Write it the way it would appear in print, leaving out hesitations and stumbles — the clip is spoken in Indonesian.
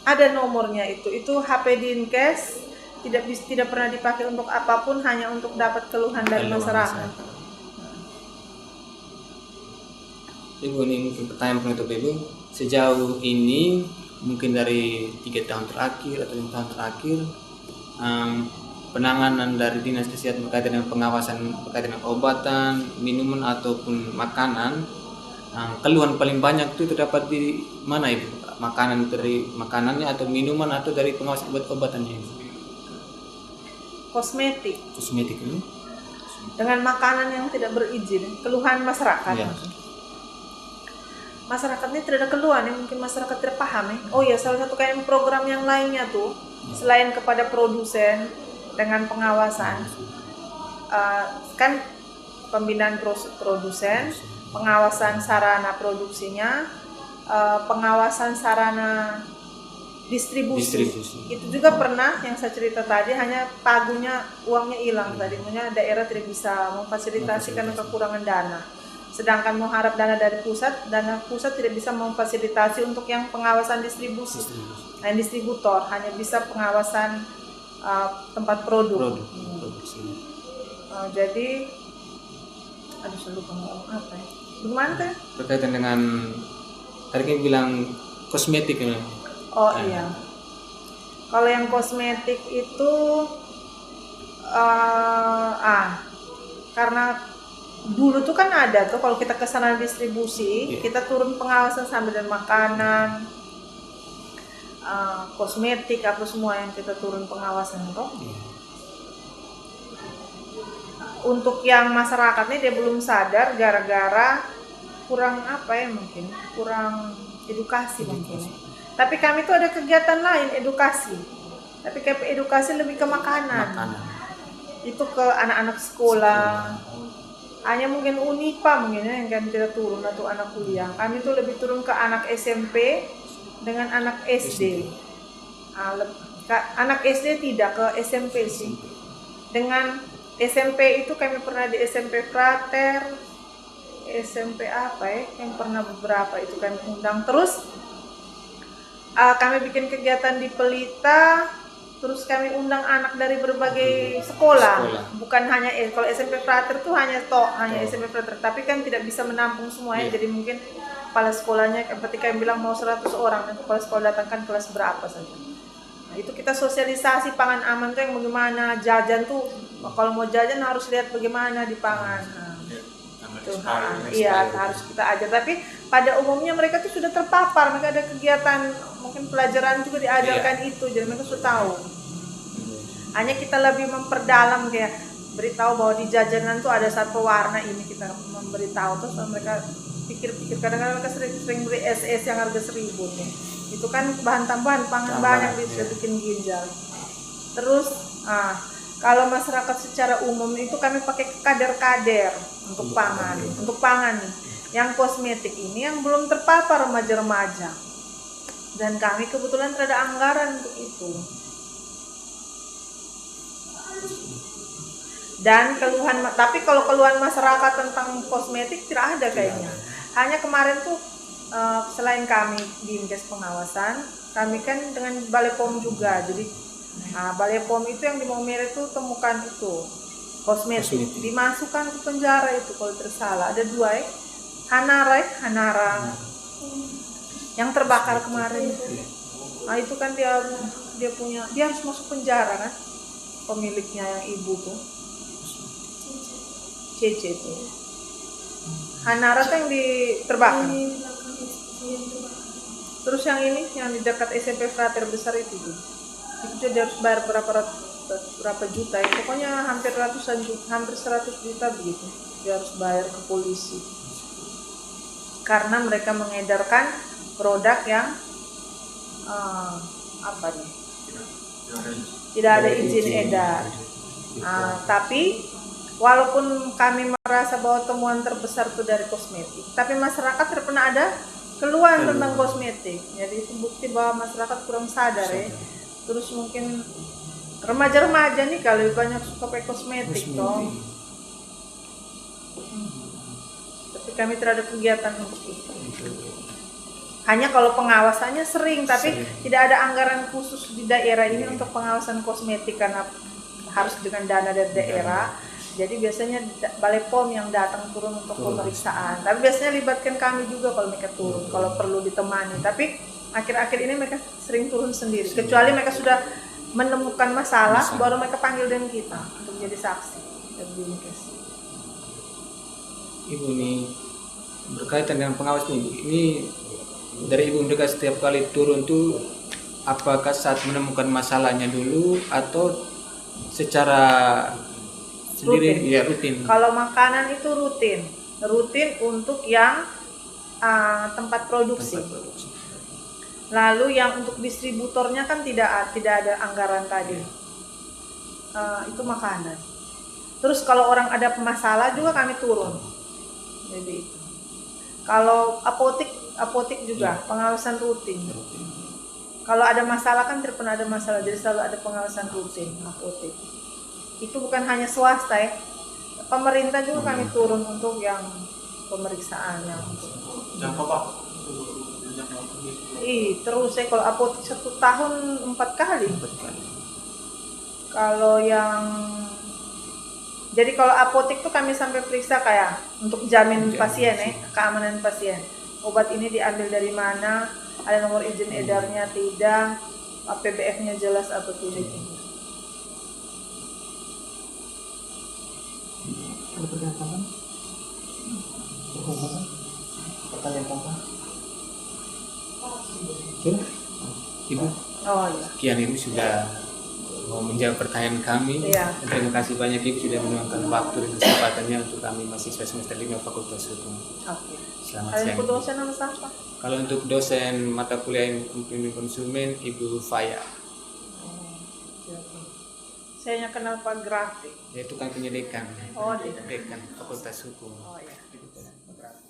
Ada nomornya itu HP Dinkes, tidak pernah dipakai untuk apapun, hanya untuk dapat keluhan dari masyarakat. Ibu, ini mungkin pertanyaan penutup Ibu. Sejauh ini mungkin dari 3 tahun terakhir atau 5 tahun terakhir, penanganan dari Dinas Kesehatan berkaitan dengan pengawasan berkaitan dengan obatan, minuman ataupun makanan, keluhan paling banyak itu terdapat di mana Ibu? Makanan dari makanannya atau minuman atau dari pengawasan obat-obatannya Ibu? Kosmetik ini? dengan makanan yang tidak berizin, keluhan masyarakat. Ya. Masyarakat ini tidak ada keluhan, mungkin masyarakat tidak paham. Oh ya, salah satu kayak program yang lainnya tuh, selain kepada produsen dengan pengawasan, kan pembinaan produsen, pengawasan sarana produksinya, pengawasan sarana distribusi. Itu juga pernah yang saya cerita tadi, hanya pagunya uangnya hilang tadi, makanya daerah tidak bisa memfasilitasi karena kekurangan dana. Sedangkan mengharap dana dari pusat, dana pusat tidak bisa memfasilitasi untuk yang pengawasan distribusi. Distributor hanya bisa pengawasan tempat produk. Jadi, saya lupa ngomong apa ya? Bagaimana tuh? Berkaitan dengan tadi kan bilang kosmetik ini. Oh iya. Kalau yang kosmetik itu karena dulu tuh kan ada tuh kalau kita ke sana distribusi, kita turun pengawasan sambil dan makanan, kosmetik apa semua yang kita turun pengawasan itu. Untuk yang masyarakatnya dia belum sadar gara-gara kurang kurang edukasi mungkin. Tapi kami tuh ada kegiatan lain edukasi. Tapi edukasi lebih ke makanan. Itu ke anak-anak sekolah. Hanya mungkin Unipa yang kami tidak turun atau anak kuliah. Kami tuh lebih turun ke anak SMP dengan anak SD. Anak SD tidak, ke SMP sih. Dengan SMP itu kami pernah di SMP Frater, SMP yang pernah beberapa itu kami undang. Terus kami bikin kegiatan di Pelita. Terus kami undang anak dari berbagai sekolah. Bukan hanya kalau SMP Frater tuh hanya SMP Frater, tapi kan tidak bisa menampung semuanya. Jadi mungkin kepala sekolahnya ketika yang bilang mau 100 orang, dan kepala sekolah datangkan kelas berapa saja. Nah, itu kita sosialisasi pangan aman tuh yang bagaimana, jajan tuh kalau mau jajan harus lihat bagaimana di pangan. Harus kita ajar. Tapi pada umumnya mereka tuh sudah terpapar, mereka ada kegiatan, mungkin pelajaran juga diajarkan itu, jadi mereka sudah tahu. Hanya kita lebih memperdalam, kayak beritahu bahwa di jajanan tuh ada satu warna ini, kita memberitahu terus mereka pikir-pikir. Kadang-kadang mereka sering beli SS yang harga 1.000 nih. Itu kan bahan tambahan pangan banyak, bisa bikin ginjal. Terus kalau masyarakat secara umum itu kami pakai kader-kader untuk pangan. Untuk pangan nih, yang kosmetik ini yang belum terpapar remaja-remaja. Dan kami kebetulan ada anggaran untuk itu. Dan tapi kalau keluhan masyarakat tentang kosmetik tidak ada kayaknya. Hanya kemarin tuh selain kami di Dinkes pengawasan, kami kan dengan Balai POM juga. Jadi Balai POM itu yang di Maumere itu temukan itu kosmetik. Dimasukkan ke penjara itu kalau tersalah. Ada 2 Hanara yang terbakar kemarin itu. Itu kan dia harus masuk penjara kan, pemiliknya yang ibu tuh Cece itu. Hanara tuh yang terbakar. Terus yang ini yang di dekat SMP Frater besar itu dia harus bayar berapa juta ya, pokoknya hampir ratusan juta, hampir 100 juta begitu dia harus bayar ke polisi karena mereka mengedarkan produk yang tidak ada izin edar. Tapi walaupun kami merasa bahwa temuan terbesar itu dari kosmetik, tapi masyarakat tidak pernah ada keluhan tentang kosmetik. Jadi itu bukti bahwa masyarakat kurang sadar ya. Terus mungkin remaja-remaja nih kalau banyak suka pakai kosmetik toh. Tapi kami tidak ada kegiatan untuk itu. Hanya kalau pengawasannya sering, tapi Sering. tidak ada anggaran khusus di daerah ini untuk pengawasan kosmetik karena harus dengan dana dari daerah. Jadi biasanya Balai POM yang datang turun untuk pemeriksaan. Tapi biasanya libatkan kami juga kalau mereka turun, kalau perlu ditemani. Tapi akhir-akhir ini mereka sering turun sendiri. Kecuali mereka sudah menemukan masalah, baru mereka panggil dan kita untuk jadi saksi dan dinkes. Ibu nih berkaitan dengan pengawas nih, ini dari ibu mereka setiap kali turun tuh apakah saat menemukan masalahnya dulu atau secara sendiri? Rutin. Ya rutin. Kalau makanan itu rutin untuk yang tempat produksi. Lalu yang untuk distributornya kan tidak ada anggaran tadi. Itu makanan. Terus kalau orang ada masalah juga kami turun. Jadi itu. Kalau apotik juga pengawasan rutin. Kalau ada masalah kan tidak pernah ada masalah, jadi selalu ada pengawasan rutin apotik. Itu bukan hanya swasta ya, pemerintah juga kami turun untuk yang pemeriksaan yang Jangka Pak? terus saya kalau apotik 1 tahun 4 kali. Kalau yang jadi kalau apotik tuh kami sampai periksa kayak untuk jamin pasien keamanan pasien. Obat ini diambil dari mana, ada nomor izin edarnya tidak, APBF-nya jelas atau tidak. Ada pertanyaan? Pertanyaan tambahan? Sudah? Ibu, Oh iya. sekian Ibu sudah mau menjawab pertanyaan kami. Iya. Dan terima kasih banyak Ibu sudah meluangkan waktu dan kesempatannya untuk kami mahasiswa semester 5 Fakultas Hukum. Oke. Selamat Kalian siang. ikut dosen nama siapa? Kalau untuk dosen mata kuliah pembimbing konsumen Ibu Faya, Saya kenal Pak Grafik. yaitu kan penyidikan. Oh, di Dekan Fakultas Hukum. Oh iya. Ibu Pak Grafik.